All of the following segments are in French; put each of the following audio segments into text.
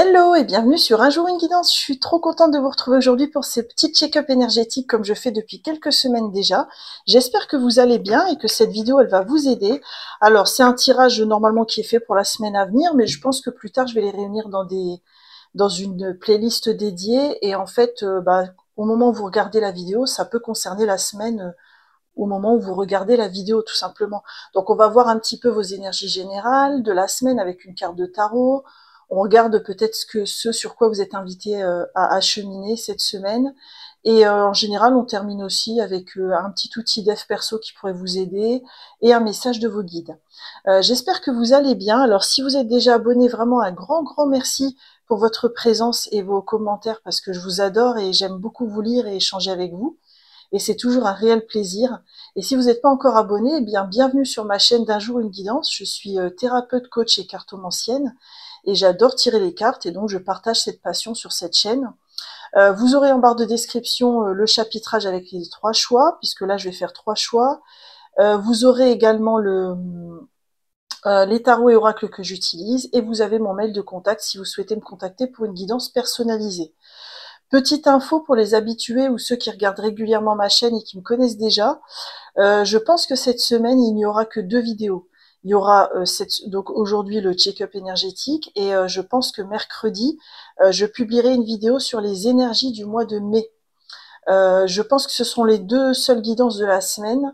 Hello et bienvenue sur Un jour une guidance. Je suis trop contente de vous retrouver aujourd'hui pour ces petits check-up énergétiques comme je fais depuis quelques semaines déjà. J'espère que vous allez bien et que cette vidéo elle va vous aider. Alors c'est un tirage normalement qui est fait pour la semaine à venir, mais je pense que plus tard je vais les réunir dans une playlist dédiée et en fait au moment où vous regardez la vidéo, ça peut concerner la semaine au moment où vous regardez la vidéo tout simplement. Donc on va voir un petit peu vos énergies générales de la semaine avec une carte de tarot. On regarde peut-être ce sur quoi vous êtes invité à acheminer cette semaine. Et en général, on termine aussi avec un petit outil dev perso qui pourrait vous aider et un message de vos guides. J'espère que vous allez bien. Alors si vous êtes déjà abonné, vraiment un grand merci pour votre présence et vos commentaires parce que je vous adore et j'aime beaucoup vous lire et échanger avec vous et c'est toujours un réel plaisir. Et si vous n'êtes pas encore abonné, eh bien bienvenue sur ma chaîne d'Un jour une guidance. Je suis thérapeute, coach et cartomancienne et j'adore tirer les cartes et donc je partage cette passion sur cette chaîne. Vous aurez en barre de description le chapitrage avec les 3 choix, puisque là je vais faire 3 choix. Vous aurez également les tarots et oracles que j'utilise et vous avez mon mail de contact si vous souhaitez me contacter pour une guidance personnalisée. Petite info pour les habitués ou ceux qui regardent régulièrement ma chaîne et qui me connaissent déjà, je pense que cette semaine, il n'y aura que 2 vidéos. Il y aura donc aujourd'hui le check-up énergétique et je pense que mercredi, je publierai une vidéo sur les énergies du mois de mai. Je pense que ce sont les 2 seules guidances de la semaine.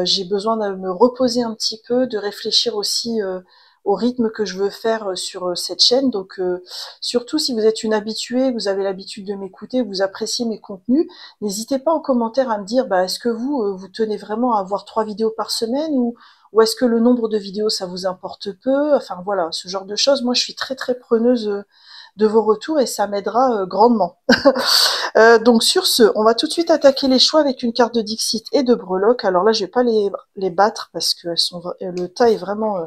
J'ai besoin de me reposer un petit peu, de réfléchir aussi au rythme que je veux faire sur cette chaîne. Donc surtout si vous êtes une habituée, vous avez l'habitude de m'écouter, vous appréciez mes contenus, n'hésitez pas en commentaire à me dire est-ce que vous tenez vraiment à avoir 3 vidéos par semaine ou est-ce que le nombre de vidéos ça vous importe peu, enfin voilà, ce genre de choses. Moi je suis très preneuse de vos retours et ça m'aidera grandement. Donc sur ce, on va tout de suite attaquer les choix avec une carte de Dixit et de breloques. Alors là, je vais pas les battre parce que le tas est vraiment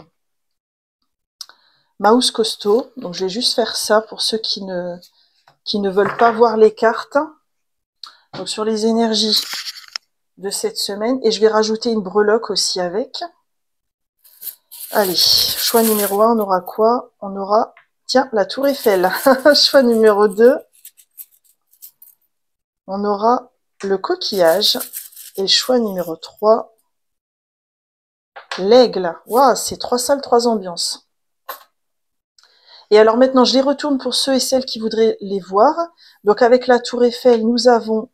mouse costaud. Donc je vais juste faire ça pour ceux qui ne veulent pas voir les cartes. Donc sur les énergies de cette semaine. Et je vais rajouter une breloque aussi avec. Allez, choix numéro 1, on aura quoi? On aura, tiens, la tour Eiffel. Choix numéro 2, on aura le coquillage. Et choix numéro 3, l'aigle. Waouh, c'est 3 salles, 3 ambiances. Et alors maintenant, je les retourne pour ceux et celles qui voudraient les voir. Donc avec la tour Eiffel, nous avons...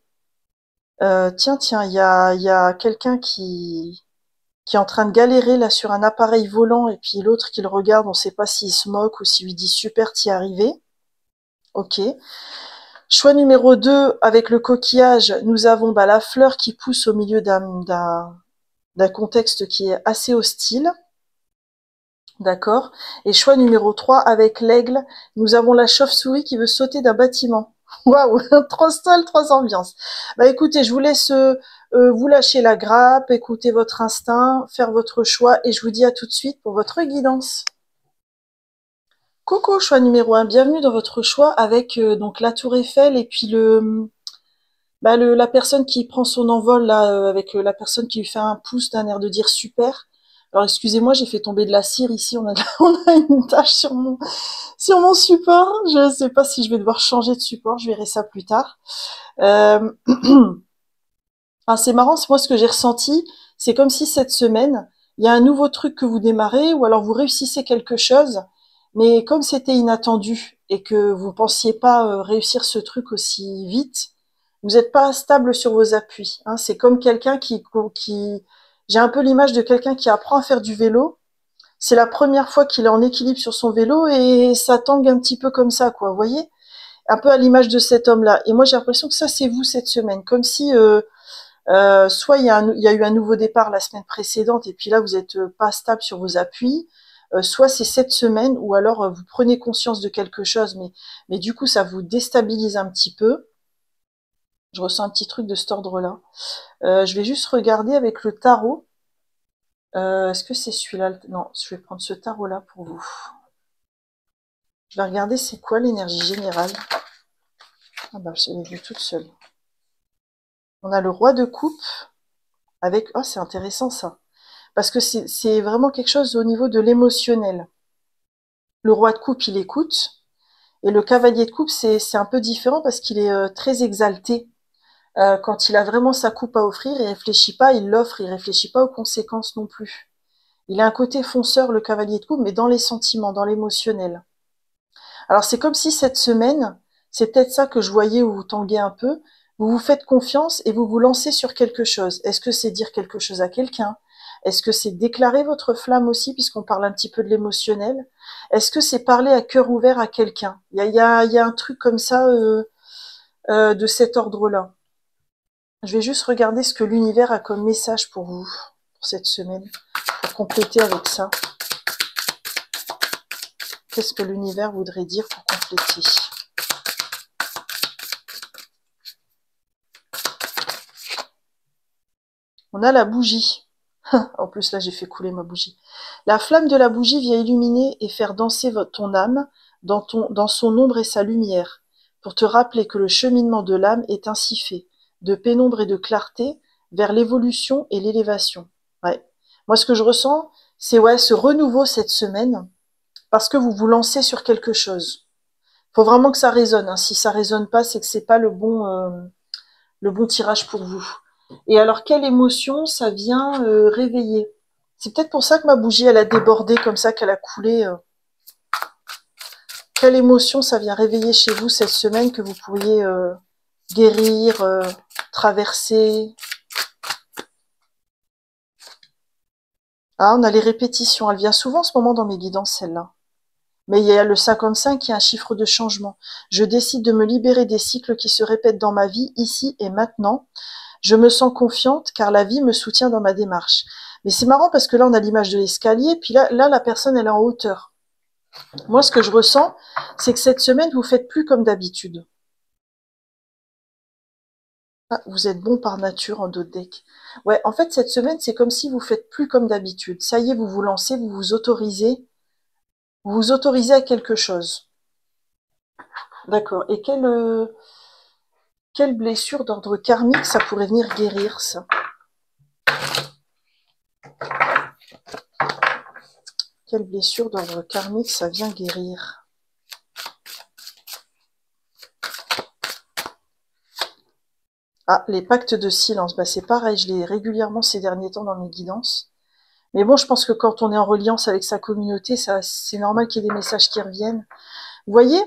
tiens, il y a quelqu'un qui est en train de galérer là sur un appareil volant et puis l'autre qui le regarde, on ne sait pas s'il se moque ou s'il lui dit super, t'y es arrivé. Ok. Choix numéro 2, avec le coquillage, nous avons la fleur qui pousse au milieu d'un contexte qui est assez hostile. D'accord. Et choix numéro 3, avec l'aigle, nous avons la chauve-souris qui veut sauter d'un bâtiment. Waouh, 3 styles, 3 ambiances. Écoutez, je vous laisse vous lâcher la grappe, écouter votre instinct, faire votre choix et je vous dis à tout de suite pour votre guidance. Coucou, choix numéro 1, bienvenue dans votre choix avec donc la tour Eiffel et puis la personne qui prend son envol là avec la personne qui lui fait un pouce d'un air de dire super. Alors excusez-moi, j'ai fait tomber de la cire ici, on a une tache sur mon support. Je ne sais pas si je vais devoir changer de support, je verrai ça plus tard. Euh... c'est marrant, c'est moi ce que j'ai ressenti, c'est comme si cette semaine, il y a un nouveau truc que vous démarrez ou alors vous réussissez quelque chose, mais comme c'était inattendu et que vous pensiez pas réussir ce truc aussi vite, vous n'êtes pas stable sur vos appuis. Hein. C'est comme quelqu'un qui... J'ai un peu l'image de quelqu'un qui apprend à faire du vélo. C'est la première fois qu'il est en équilibre sur son vélo et ça tangue un petit peu comme ça, quoi. Vous voyez? Un peu à l'image de cet homme-là. Et moi, j'ai l'impression que ça, c'est vous cette semaine. Comme si soit il y a eu un nouveau départ la semaine précédente et puis là, vous n'êtes pas stable sur vos appuis. Soit c'est cette semaine ou alors vous prenez conscience de quelque chose, mais du coup, ça vous déstabilise un petit peu. Je ressens un petit truc de cet ordre-là. Je vais juste regarder avec le tarot. Est-ce que c'est celui-là? Non, je vais prendre ce tarot-là pour vous. Je vais regarder c'est quoi l'énergie générale. Je l'ai vue toute seule. On a le roi de coupe avec... Oh, c'est intéressant ça. Parce que c'est vraiment quelque chose au niveau de l'émotionnel. Le roi de coupe, il écoute. Et le cavalier de coupe, c'est un peu différent parce qu'il est très exalté. Quand il a vraiment sa coupe à offrir, il réfléchit pas, il l'offre, il réfléchit pas aux conséquences non plus. Il a un côté fonceur, le cavalier de coupe, mais dans les sentiments, dans l'émotionnel. Alors c'est comme si cette semaine, c'est peut-être ça que je voyais où vous tanguez un peu, vous vous faites confiance et vous vous lancez sur quelque chose. Est-ce que c'est dire quelque chose à quelqu'un? Est-ce que c'est déclarer votre flamme aussi, puisqu'on parle un petit peu de l'émotionnel? Est-ce que c'est parler à cœur ouvert à quelqu'un? Il y a un truc comme ça de cet ordre-là. Je vais juste regarder ce que l'univers a comme message pour vous, pour cette semaine, pour compléter avec ça. Qu'est-ce que l'univers voudrait dire pour compléter? On a la bougie. En plus, là, j'ai fait couler ma bougie. La flamme de la bougie vient illuminer et faire danser ton âme dans son ombre et sa lumière, pour te rappeler que le cheminement de l'âme est ainsi fait, de pénombre et de clarté, vers l'évolution et l'élévation. Ouais. Moi, ce que je ressens, c'est ouais, ce renouveau cette semaine, parce que vous vous lancez sur quelque chose. Faut vraiment que ça résonne. Hein. Si ça résonne pas, c'est que c'est pas le bon tirage pour vous. Et alors, quelle émotion ça vient réveiller? C'est peut-être pour ça que ma bougie, elle a débordé comme ça, qu'elle a coulé. Quelle émotion ça vient réveiller chez vous cette semaine que vous pourriez guérir, traverser? Ah, on a les répétitions. Elle vient souvent en ce moment dans mes guidances, celle-là. Mais il y a le 55 qui est un chiffre de changement. Je décide de me libérer des cycles qui se répètent dans ma vie, ici et maintenant. Je me sens confiante car la vie me soutient dans ma démarche. Mais c'est marrant parce que là, on a l'image de l'escalier, puis là, la personne, elle est en hauteur. Moi, ce que je ressens, c'est que cette semaine, vous faites plus comme d'habitude. Ah, vous êtes bon par nature en dos de deck. Ouais, en fait, cette semaine, c'est comme si vous faites plus comme d'habitude. Ça y est, vous vous lancez, vous vous autorisez à quelque chose. D'accord. Et quelle blessure d'ordre karmique ça pourrait venir guérir, ça? Quelle blessure d'ordre karmique ça vient guérir? Ah, les pactes de silence, bah c'est pareil, je l'ai régulièrement ces derniers temps dans mes guidances. Mais bon, je pense que quand on est en reliance avec sa communauté, ça, c'est normal qu'il y ait des messages qui reviennent. Vous voyez?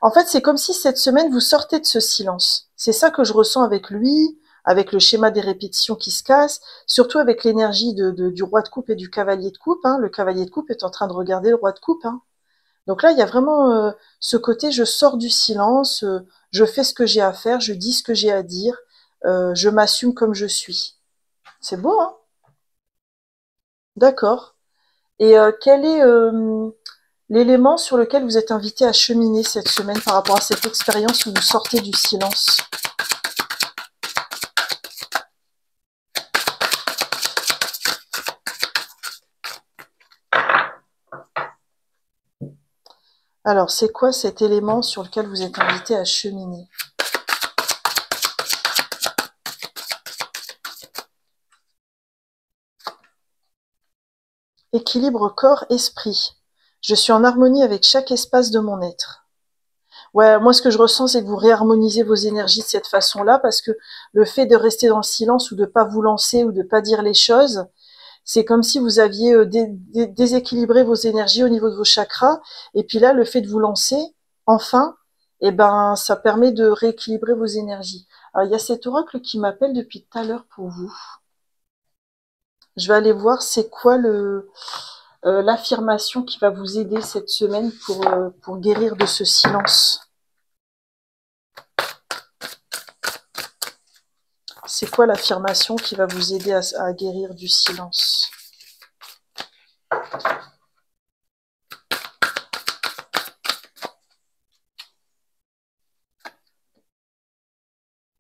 En fait, c'est comme si cette semaine, vous sortez de ce silence. C'est ça que je ressens avec lui, avec le schéma des répétitions qui se cassent, surtout avec l'énergie du roi de coupe et du cavalier de coupe. Hein. Le cavalier de coupe est en train de regarder le roi de coupe. Hein. Donc là, il y a vraiment ce côté, je sors du silence, je fais ce que j'ai à faire, je dis ce que j'ai à dire, je m'assume comme je suis. C'est beau, hein? D'accord. Et quel est l'élément sur lequel vous êtes invité à cheminer cette semaine par rapport à cette expérience où vous sortez du silence? Alors, c'est quoi cet élément sur lequel vous êtes invité à cheminer? Équilibre corps-esprit. Je suis en harmonie avec chaque espace de mon être. Ouais, moi ce que je ressens, c'est que vous réharmonisez vos énergies de cette façon-là, parce que le fait de rester dans le silence ou de pas vous lancer ou de pas dire les choses, c'est comme si vous aviez déséquilibré vos énergies au niveau de vos chakras, et puis là, le fait de vous lancer, enfin, eh ben, ça permet de rééquilibrer vos énergies. Alors, il y a cet oracle qui m'appelle depuis tout à l'heure pour vous. Je vais aller voir c'est quoi l'affirmation qui va vous aider cette semaine pour guérir de ce silence. C'est quoi l'affirmation qui va vous aider à guérir du silence?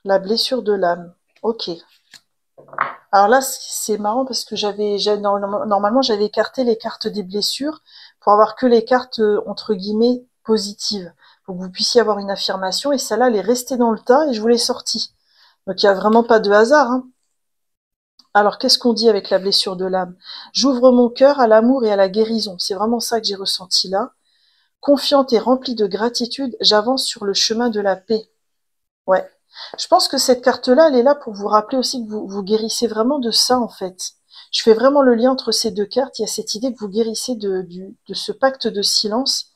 La blessure de l'âme. Ok. Alors là, c'est marrant parce que normalement j'avais écarté les cartes des blessures pour avoir que les cartes entre guillemets positives, pour que vous puissiez avoir une affirmation. Et celle-là, elle est restée dans le tas et je vous l'ai sortie. Donc il n'y a vraiment pas de hasard. Hein. Alors qu'est-ce qu'on dit avec la blessure de l'âme? J'ouvre mon cœur à l'amour et à la guérison. C'est vraiment ça que j'ai ressenti là. Confiante et remplie de gratitude, j'avance sur le chemin de la paix. Ouais. Je pense que cette carte-là, elle est là pour vous rappeler aussi que vous guérissez vraiment de ça, en fait. Je fais vraiment le lien entre ces deux cartes. Il y a cette idée que vous guérissez de ce pacte de silence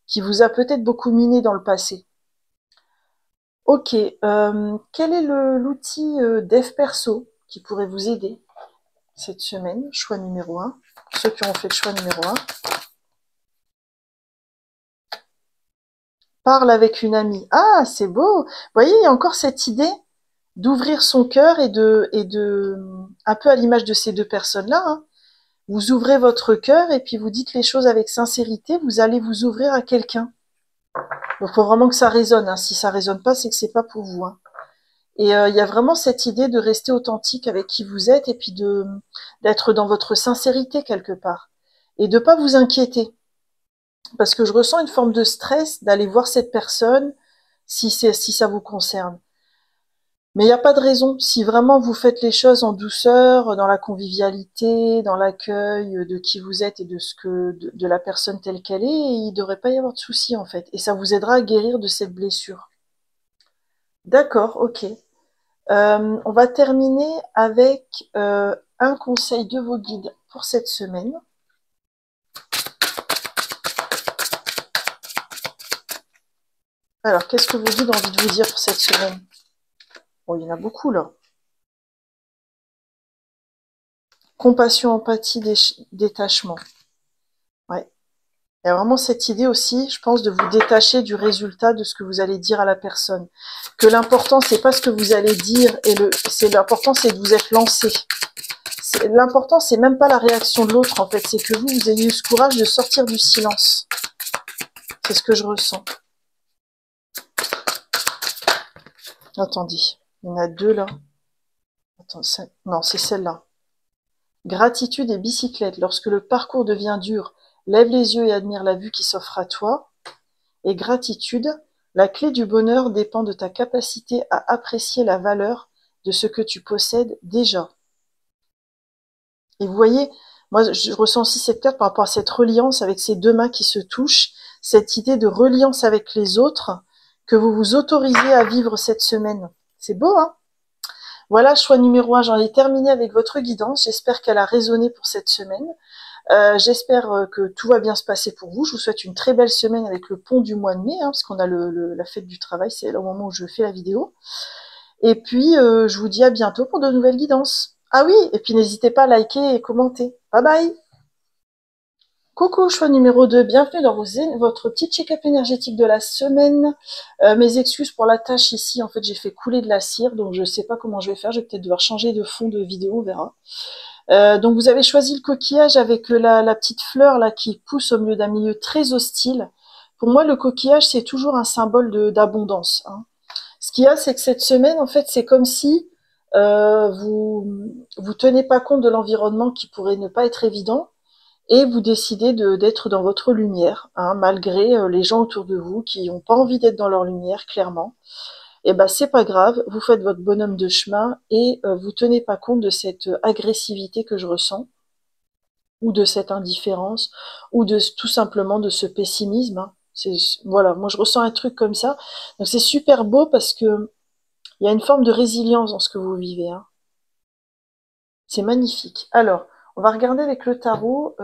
qui vous a peut-être beaucoup miné dans le passé. Ok, quel est l'outil Dev Perso qui pourrait vous aider cette semaine? Choix numéro 1. Ceux qui ont fait le choix numéro 1. Parle avec une amie. Ah, c'est beau. Vous voyez, il y a encore cette idée d'ouvrir son cœur un peu à l'image de ces deux personnes-là, hein. Vous ouvrez votre cœur et puis vous dites les choses avec sincérité, vous allez vous ouvrir à quelqu'un. Donc, il faut vraiment que ça résonne, hein. Si ça résonne pas, c'est que c'est pas pour vous, hein. Et il y a vraiment cette idée de rester authentique avec qui vous êtes et puis d'être dans votre sincérité quelque part. Et de pas vous inquiéter. Parce que je ressens une forme de stress d'aller voir cette personne si ça vous concerne. Mais il n'y a pas de raison. Si vraiment vous faites les choses en douceur, dans la convivialité, dans l'accueil de qui vous êtes et de la personne telle qu'elle est, il ne devrait pas y avoir de souci en fait. Et ça vous aidera à guérir de cette blessure. D'accord, ok. On va terminer avec un conseil de vos guides pour cette semaine. Alors, qu'est-ce que vos guides ont envie de vous dire pour cette semaine? Bon, il y en a beaucoup là. Compassion, empathie, détachement. Ouais. Il y a vraiment cette idée aussi, je pense, de vous détacher du résultat de ce que vous allez dire à la personne. Que l'important, c'est pas ce que vous allez dire, l'important, c'est de vous être lancé. L'important, c'est même pas la réaction de l'autre, en fait. C'est que vous ayez eu ce courage de sortir du silence. C'est ce que je ressens. Attendez, il y en a deux là. Attends, non, c'est celle-là. Gratitude et bicyclette. Lorsque le parcours devient dur, lève les yeux et admire la vue qui s'offre à toi. Et gratitude, la clé du bonheur dépend de ta capacité à apprécier la valeur de ce que tu possèdes déjà. Et vous voyez, moi je ressens aussi cette carte par rapport à cette reliance avec ces deux mains qui se touchent, cette idée de reliance avec les autres que vous vous autorisez à vivre cette semaine. C'est beau, hein? Voilà, choix numéro 1, j'en ai terminé avec votre guidance. J'espère qu'elle a résonné pour cette semaine. J'espère que tout va bien se passer pour vous. Je vous souhaite une très belle semaine avec le pont du mois de mai, hein, parce qu'on a la fête du travail, c'est au moment où je fais la vidéo. Et puis, je vous dis à bientôt pour de nouvelles guidances. Ah oui, et puis n'hésitez pas à liker et commenter. Bye bye! Coucou, choix numéro 2, bienvenue dans votre petit check-up énergétique de la semaine. Mes excuses pour la tâche ici, en fait j'ai fait couler de la cire, donc je ne sais pas comment je vais faire, je vais peut-être devoir changer de fond de vidéo, on verra. Donc vous avez choisi le coquillage avec la petite fleur là qui pousse au milieu d'un milieu très hostile. Pour moi, le coquillage, c'est toujours un symbole d'abondance, hein. Ce qu'il y a, c'est que cette semaine, en fait, c'est comme si vous tenez pas compte de l'environnement qui pourrait ne pas être évident et vous décidez d'être dans votre lumière, hein, malgré les gens autour de vous qui n'ont pas envie d'être dans leur lumière, clairement. Et ben c'est pas grave, vous faites votre bonhomme de chemin et vous tenez pas compte de cette agressivité que je ressens, ou de cette indifférence, ou tout simplement de ce pessimisme, hein. Voilà, moi je ressens un truc comme ça. Donc c'est super beau parce que il y a une forme de résilience dans ce que vous vivez, hein. C'est magnifique. Alors, on va regarder avec le tarot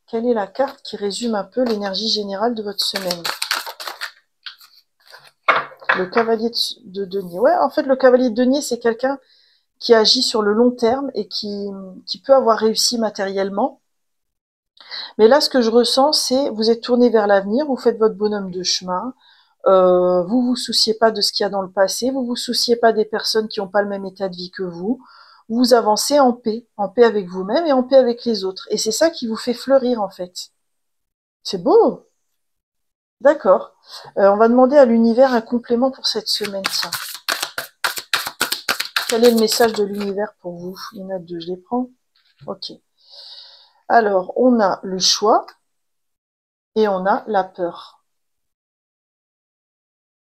quelle est la carte qui résume un peu l'énergie générale de votre semaine. Le cavalier de denier. Ouais, en fait, le cavalier de denier, c'est quelqu'un qui agit sur le long terme et qui peut avoir réussi matériellement. Mais là, ce que je ressens, c'est vous êtes tourné vers l'avenir, vous faites votre bonhomme de chemin, vous vous souciez pas de ce qu'il y a dans le passé, vous vous souciez pas des personnes qui n'ont pas le même état de vie que vous avancez en paix avec vous-même et en paix avec les autres. Et c'est ça qui vous fait fleurir, en fait. C'est beau! D'accord. On va demander à l'univers un complément pour cette semaine, tiens. Quel est le message de l'univers pour vous? Il y en a deux, je les prends. Ok. Alors, on a le choix et on a la peur.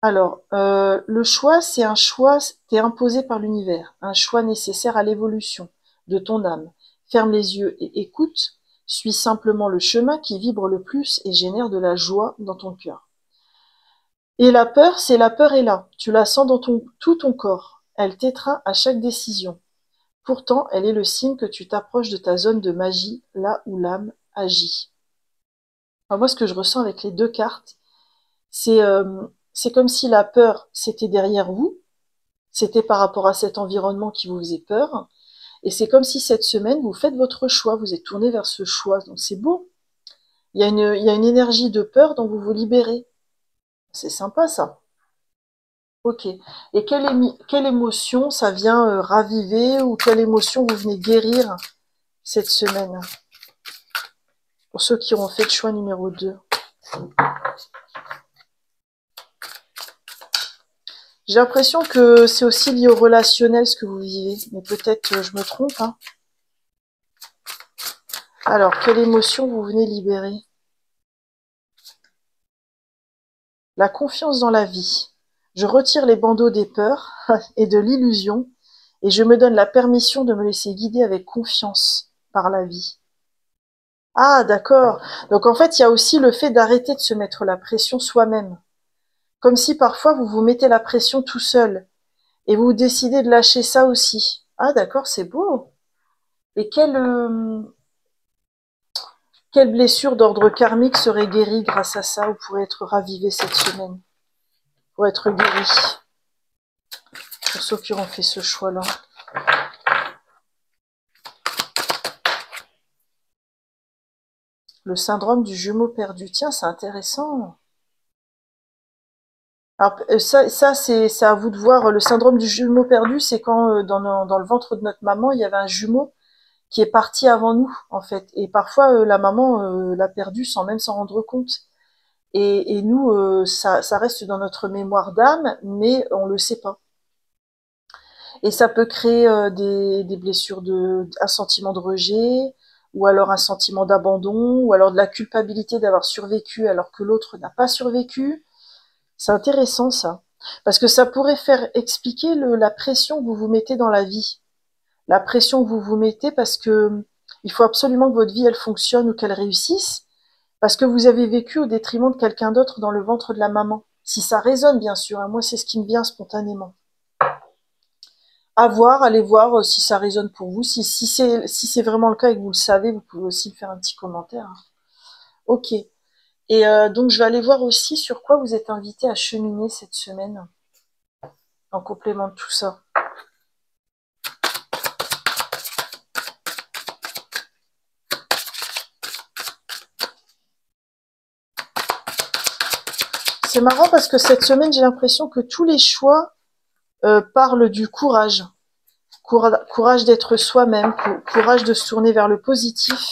Alors, le choix, c'est un choix, t'es imposé par l'univers, un choix nécessaire à l'évolution de ton âme. Ferme les yeux et écoute. Suis simplement le chemin qui vibre le plus et génère de la joie dans ton cœur. Et la peur, c'est la peur est là. Tu la sens dans tout ton corps. Elle t'étreint à chaque décision. Pourtant, elle est le signe que tu t'approches de ta zone de magie, là où l'âme agit. Alors moi, ce que je ressens avec les deux cartes, c'est comme si la peur, c'était derrière vous, c'était par rapport à cet environnement qui vous faisait peur, et c'est comme si cette semaine, vous faites votre choix, vous êtes tourné vers ce choix, donc c'est beau. Il y a une énergie de peur dont vous vous libérez. C'est sympa ça. Ok. Et quelle émotion ça vient raviver, ou quelle émotion vous venez guérir cette semaine? Pour ceux qui auront fait le choix numéro 2. J'ai l'impression que c'est aussi lié au relationnel ce que vous vivez, mais peut-être je me trompe, hein. Alors, quelle émotion vous venez libérer? La confiance dans la vie. Je retire les bandeaux des peurs et de l'illusion, et je me donne la permission de me laisser guider avec confiance par la vie. Ah, d'accord. Donc en fait, il y a aussi le fait d'arrêter de se mettre la pression soi-même. Comme si parfois vous vous mettez la pression tout seul, et vous décidez de lâcher ça aussi. Ah, d'accord, c'est beau. Et quelle blessure d'ordre karmique serait guérie grâce à ça, ou pourrait être ravivée cette semaine, pour être guérie, pour ceux qui auront fait ce choix-là? Le syndrome du jumeau perdu. Tiens, c'est intéressant. Alors, ça c'est à vous de voir. Le syndrome du jumeau perdu, c'est quand dans le ventre de notre maman, il y avait un jumeau qui est parti avant nous, en fait. Et parfois, la maman l'a perdu sans même s'en rendre compte. Et nous, ça reste dans notre mémoire d'âme, mais on le sait pas. Et ça peut créer des blessures, un sentiment de rejet, ou alors un sentiment d'abandon, ou alors de la culpabilité d'avoir survécu alors que l'autre n'a pas survécu. C'est intéressant ça, parce que ça pourrait faire expliquer la pression que vous vous mettez dans la vie. La pression que vous vous mettez parce que il faut absolument que votre vie elle fonctionne ou qu'elle réussisse, parce que vous avez vécu au détriment de quelqu'un d'autre dans le ventre de la maman. Si ça résonne bien sûr, hein, moi c'est ce qui me vient spontanément. À voir, allez voir si ça résonne pour vous. Si c'est vraiment le cas et que vous le savez, vous pouvez aussi me faire un petit commentaire, hein. Ok. Et donc je vais aller voir aussi sur quoi vous êtes invité à cheminer cette semaine, en complément de tout ça. C'est marrant parce que cette semaine, j'ai l'impression que tous les choix parlent du courage. Courage d'être soi-même, courage de se tourner vers le positif.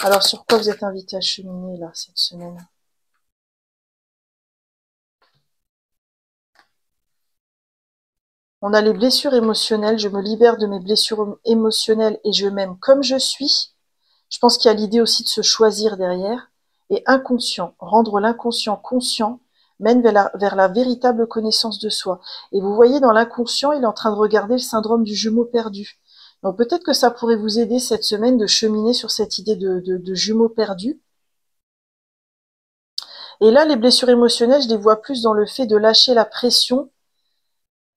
Alors sur quoi vous êtes invité à cheminer là cette semaine? On a les blessures émotionnelles, je me libère de mes blessures émotionnelles et je m'aime comme je suis. Je pense qu'il y a l'idée aussi de se choisir derrière. Et inconscient, rendre l'inconscient conscient mène vers la véritable connaissance de soi. Et vous voyez, dans l'inconscient, il est en train de regarder le syndrome du jumeau perdu. Donc peut-être que ça pourrait vous aider cette semaine de cheminer sur cette idée de jumeau perdu. Et là, les blessures émotionnelles, je les vois plus dans le fait de lâcher la pression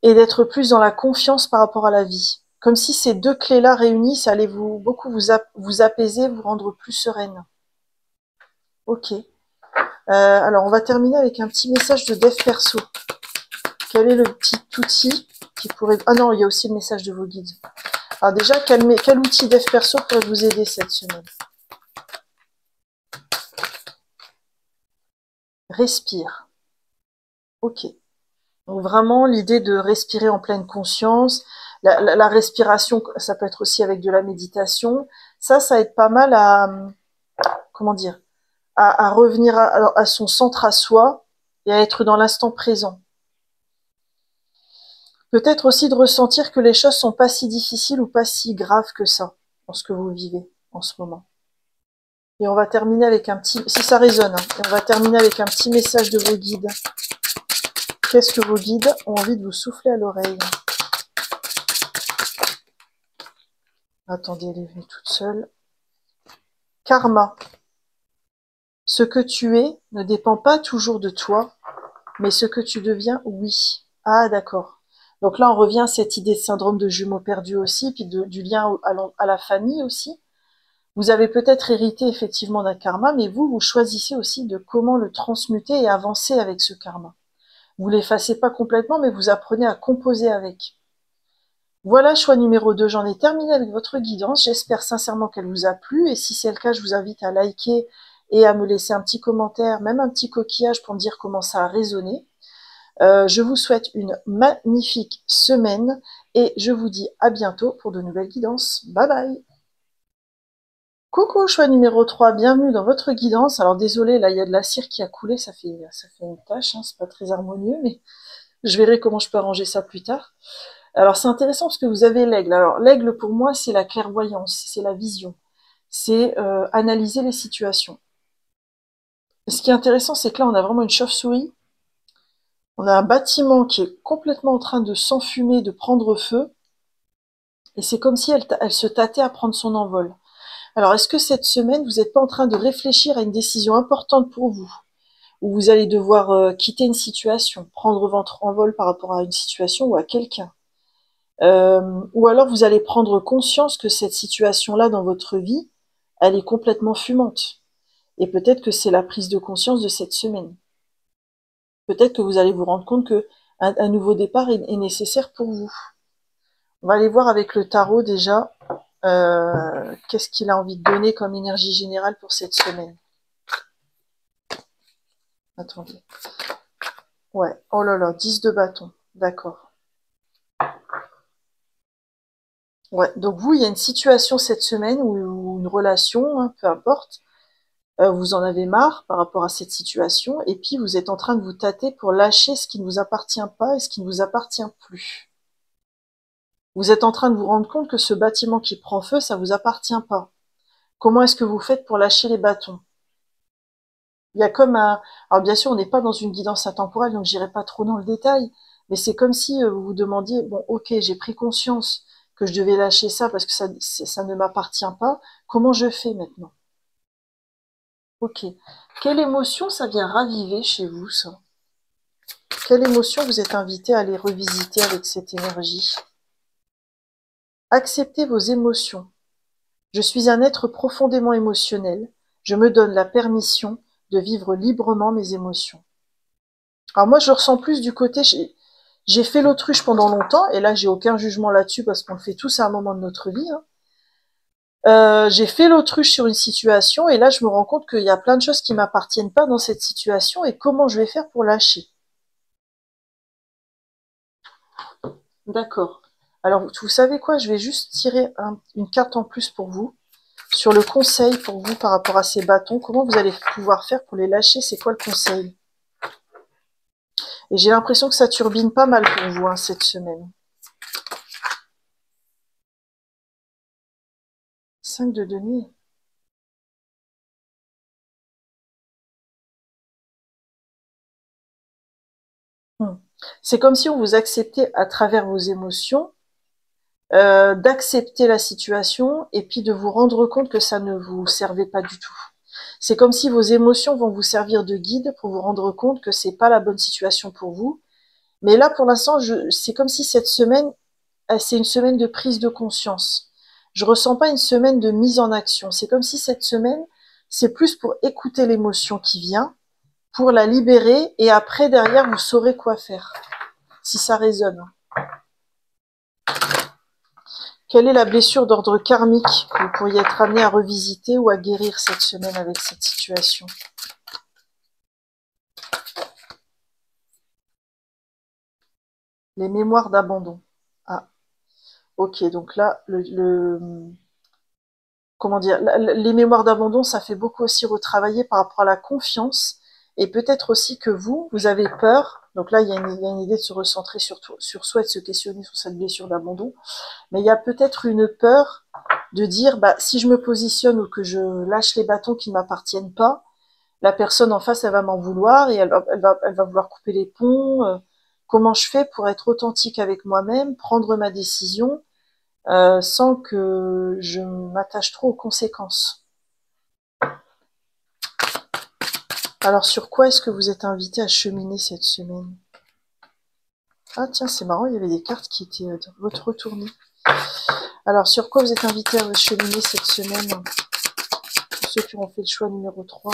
et d'être plus dans la confiance par rapport à la vie. Comme si ces deux clés-là réunies, ça allait beaucoup vous apaiser, vous rendre plus sereine. Ok. Alors, on va terminer avec un petit message de dev perso. Quel est le petit outil qui pourrait... Ah non, il y a aussi le message de vos guides. Alors déjà, quel outil dev perso pourrait vous aider cette semaine? Respire. Ok. Donc vraiment, l'idée de respirer en pleine conscience. La respiration, ça peut être aussi avec de la méditation. Ça aide pas mal à... Comment dire? À revenir à son centre à soi et à être dans l'instant présent. Peut-être aussi de ressentir que les choses sont pas si difficiles ou pas si graves que ça, dans ce que vous vivez en ce moment. Et on va terminer avec un petit, si ça résonne, hein, et on va terminer avec un petit message de vos guides. Qu'est-ce que vos guides ont envie de vous souffler à l'oreille? Attendez, elle est venue toute seule. Karma. Ce que tu es ne dépend pas toujours de toi, mais ce que tu deviens, oui. Ah, d'accord. Donc là, on revient à cette idée de syndrome de jumeaux perdus aussi, puis du lien à la famille aussi. Vous avez peut-être hérité effectivement d'un karma, mais vous choisissez aussi de comment le transmuter et avancer avec ce karma. Vous l'effacez pas complètement, mais vous apprenez à composer avec. Voilà, choix numéro 2. J'en ai terminé avec votre guidance. J'espère sincèrement qu'elle vous a plu. Et si c'est le cas, je vous invite à liker et à me laisser un petit commentaire, même un petit coquillage pour me dire comment ça a résonné. Je vous souhaite une magnifique semaine et je vous dis à bientôt pour de nouvelles guidances. Bye bye! Coucou, choix numéro 3, bienvenue dans votre guidance. Alors désolé, là il y a de la cire qui a coulé, ça fait une tache, hein, c'est pas très harmonieux, mais je verrai comment je peux arranger ça plus tard. Alors c'est intéressant parce que vous avez l'aigle. Alors l'aigle pour moi c'est la clairvoyance, c'est la vision, c'est analyser les situations. Ce qui est intéressant c'est que là on a vraiment une chauve-souris, on a un bâtiment qui est complètement en train de s'enfumer, de prendre feu, et c'est comme si elle se tâtait à prendre son envol. Alors est-ce que cette semaine vous n'êtes pas en train de réfléchir à une décision importante pour vous, où vous allez devoir quitter une situation, prendre votre envol par rapport à une situation ou à quelqu'un? Ou alors vous allez prendre conscience que cette situation-là dans votre vie, elle est complètement fumante. Et peut-être que c'est la prise de conscience de cette semaine. Peut-être que vous allez vous rendre compte que un nouveau départ est nécessaire pour vous. On va aller voir avec le tarot déjà qu'est-ce qu'il a envie de donner comme énergie générale pour cette semaine. Attendez. Ouais, oh là là, 10 de bâton. D'accord. Ouais, donc vous, il y a une situation cette semaine ou une relation, hein, peu importe. Vous en avez marre par rapport à cette situation, et puis vous êtes en train de vous tâter pour lâcher ce qui ne vous appartient pas et ce qui ne vous appartient plus. Vous êtes en train de vous rendre compte que ce bâtiment qui prend feu, ça vous appartient pas. Comment est-ce que vous faites pour lâcher les bâtons? Il y a comme un... Alors bien sûr, on n'est pas dans une guidance intemporelle, donc j'irai pas trop dans le détail, mais c'est comme si vous vous demandiez, bon ok, j'ai pris conscience que je devais lâcher ça parce que ça ne m'appartient pas, comment je fais maintenant? Ok. Quelle émotion ça vient raviver chez vous, ça? Quelle émotion vous êtes invité à aller revisiter avec cette énergie? Acceptez vos émotions. Je suis un être profondément émotionnel. Je me donne la permission de vivre librement mes émotions. Alors moi, je ressens plus du côté, j'ai fait l'autruche pendant longtemps, et là, j'ai aucun jugement là-dessus parce qu'on le fait tous à un moment de notre vie, hein. J'ai fait l'autruche sur une situation, et là, je me rends compte qu'il y a plein de choses qui m'appartiennent pas dans cette situation, et comment je vais faire pour lâcher. D'accord. Alors, vous savez quoi? Je vais juste tirer une carte en plus pour vous, sur le conseil pour vous par rapport à ces bâtons. Comment vous allez pouvoir faire pour les lâcher? C'est quoi le conseil? Et j'ai l'impression que ça turbine pas mal pour vous, hein, cette semaine. 5 de denier. C'est comme si on vous acceptait à travers vos émotions, d'accepter la situation et puis de vous rendre compte que ça ne vous servait pas du tout. C'est comme si vos émotions vont vous servir de guide pour vous rendre compte que c'est pas la bonne situation pour vous. Mais là, pour l'instant, c'est comme si cette semaine, c'est une semaine de prise de conscience. Je ressens pas une semaine de mise en action. C'est comme si cette semaine, c'est plus pour écouter l'émotion qui vient, pour la libérer, et après, derrière, vous saurez quoi faire, si ça résonne. Quelle est la blessure d'ordre karmique que vous pourriez être amené à revisiter ou à guérir cette semaine avec cette situation? Les mémoires d'abandon. Ah, ok, donc là, comment dire, les mémoires d'abandon, ça fait beaucoup aussi retravailler par rapport à la confiance, et peut-être aussi que vous avez peur. Donc là, il y a une idée de se recentrer sur soi, de se questionner sur cette blessure d'abandon. Mais il y a peut-être une peur de dire, bah, si je me positionne ou que je lâche les bâtons qui ne m'appartiennent pas, la personne en face, elle va m'en vouloir et elle va vouloir couper les ponts. Comment je fais pour être authentique avec moi-même, prendre ma décision sans que je m'attache trop aux conséquences? Alors, sur quoi est-ce que vous êtes invité à cheminer cette semaine? Ah tiens, c'est marrant, il y avait des cartes qui étaient retournées. Alors, sur quoi vous êtes invité à cheminer cette semaine? Pour ceux qui ont fait le choix numéro 3.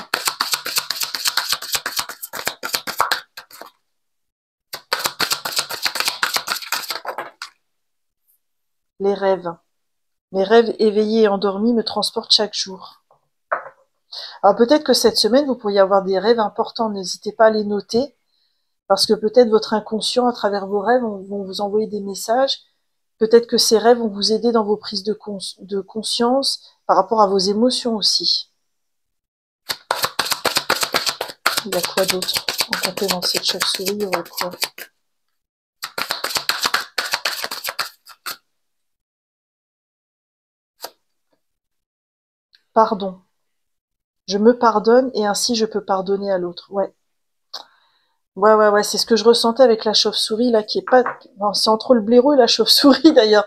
Les rêves. Mes rêves éveillés et endormis me transportent chaque jour. Alors peut-être que cette semaine, vous pourriez avoir des rêves importants. N'hésitez pas à les noter, parce que peut-être votre inconscient, à travers vos rêves, vont vous envoyer des messages. Peut-être que ces rêves vont vous aider dans vos prises de conscience par rapport à vos émotions aussi. Il y a quoi d'autre en complément de cette chauve-souris? Il y aurait quoi? Pardon. Je me pardonne et ainsi je peux pardonner à l'autre. Ouais. Ouais, c'est ce que je ressentais avec la chauve-souris, là, qui est pas... Bon, c'est entre le blaireau et la chauve-souris, d'ailleurs.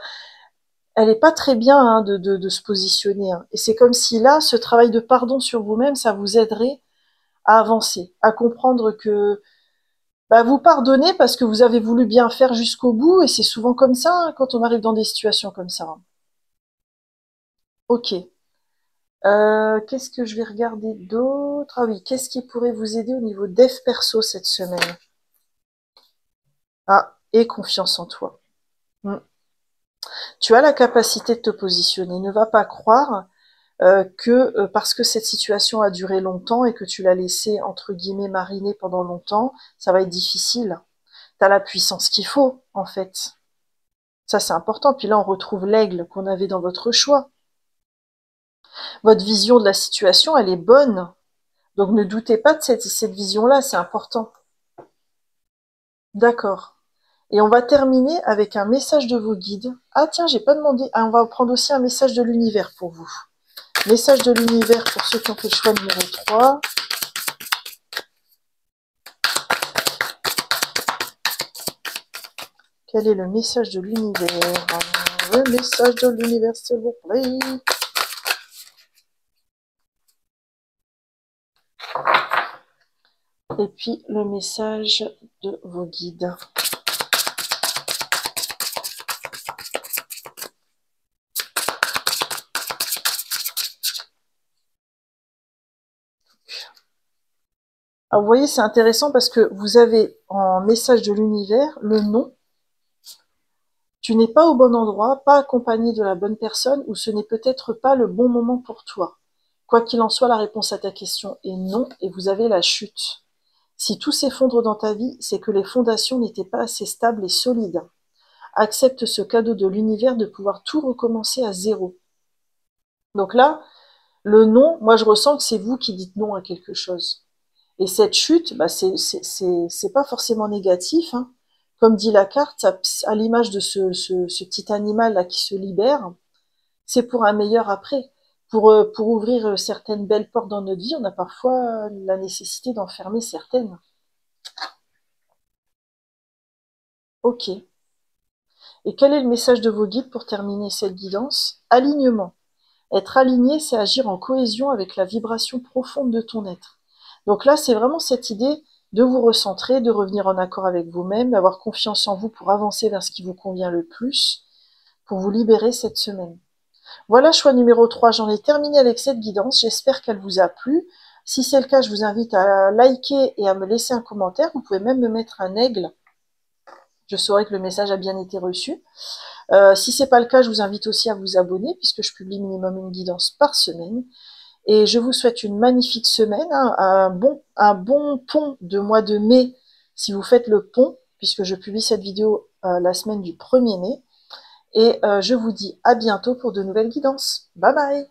Elle est pas très bien hein, de se positionner. Hein. Et c'est comme si là, ce travail de pardon sur vous-même, ça vous aiderait à avancer, à comprendre que bah, vous pardonnez parce que vous avez voulu bien faire jusqu'au bout, et c'est souvent comme ça hein, quand on arrive dans des situations comme ça. Hein. Ok. Qu'est-ce que je vais regarder d'autre? Ah oui, qu'est-ce qui pourrait vous aider au niveau dev perso cette semaine? Ah, et confiance en toi. Hmm. Tu as la capacité de te positionner. Ne va pas croire que parce que cette situation a duré longtemps et que tu l'as laissé entre guillemets mariner pendant longtemps, ça va être difficile. Tu as la puissance qu'il faut, en fait. Ça, c'est important. Puis là, on retrouve l'aigle qu'on avait dans votre choix. Votre vision de la situation, elle est bonne. Donc ne doutez pas de cette vision-là, c'est important. D'accord. Et on va terminer avec un message de vos guides. Ah tiens, j'ai pas demandé. Ah, on va prendre aussi un message de l'univers pour vous. Message de l'univers pour ceux qui ont fait le choix numéro 3. Quel est le message de l'univers? Le message de l'univers, s'il vous plaît. Et puis le message de vos guides. Alors vous voyez, c'est intéressant parce que vous avez en message de l'univers le nom. Tu n'es pas au bon endroit, pas accompagné de la bonne personne, ou ce n'est peut-être pas le bon moment pour toi. Quoi qu'il en soit, la réponse à ta question est non, et vous avez la chute. Si tout s'effondre dans ta vie, c'est que les fondations n'étaient pas assez stables et solides. Accepte ce cadeau de l'univers de pouvoir tout recommencer à zéro. Donc là, le non, moi je ressens que c'est vous qui dites non à quelque chose. Et cette chute, bah c'est pas forcément négatif. Hein. Comme dit la carte, à l'image de ce petit animal là qui se libère, c'est pour un meilleur après. Pour ouvrir certaines belles portes dans notre vie, on a parfois la nécessité d'en fermer certaines. Ok. Et quel est le message de vos guides pour terminer cette guidance? Alignement. Être aligné, c'est agir en cohésion avec la vibration profonde de ton être. Donc là, c'est vraiment cette idée de vous recentrer, de revenir en accord avec vous-même, d'avoir confiance en vous pour avancer vers ce qui vous convient le plus, pour vous libérer cette semaine. Voilà, choix numéro 3, j'en ai terminé avec cette guidance, j'espère qu'elle vous a plu. Si c'est le cas, je vous invite à liker et à me laisser un commentaire, vous pouvez même me mettre un aigle, je saurai que le message a bien été reçu. Si c'est pas le cas, je vous invite aussi à vous abonner, puisque je publie minimum une guidance par semaine. Et je vous souhaite une magnifique semaine, hein, un bon pont de mois de mai, si vous faites le pont, puisque je publie cette vidéo la semaine du 1er mai. Et je vous dis à bientôt pour de nouvelles guidances. Bye bye!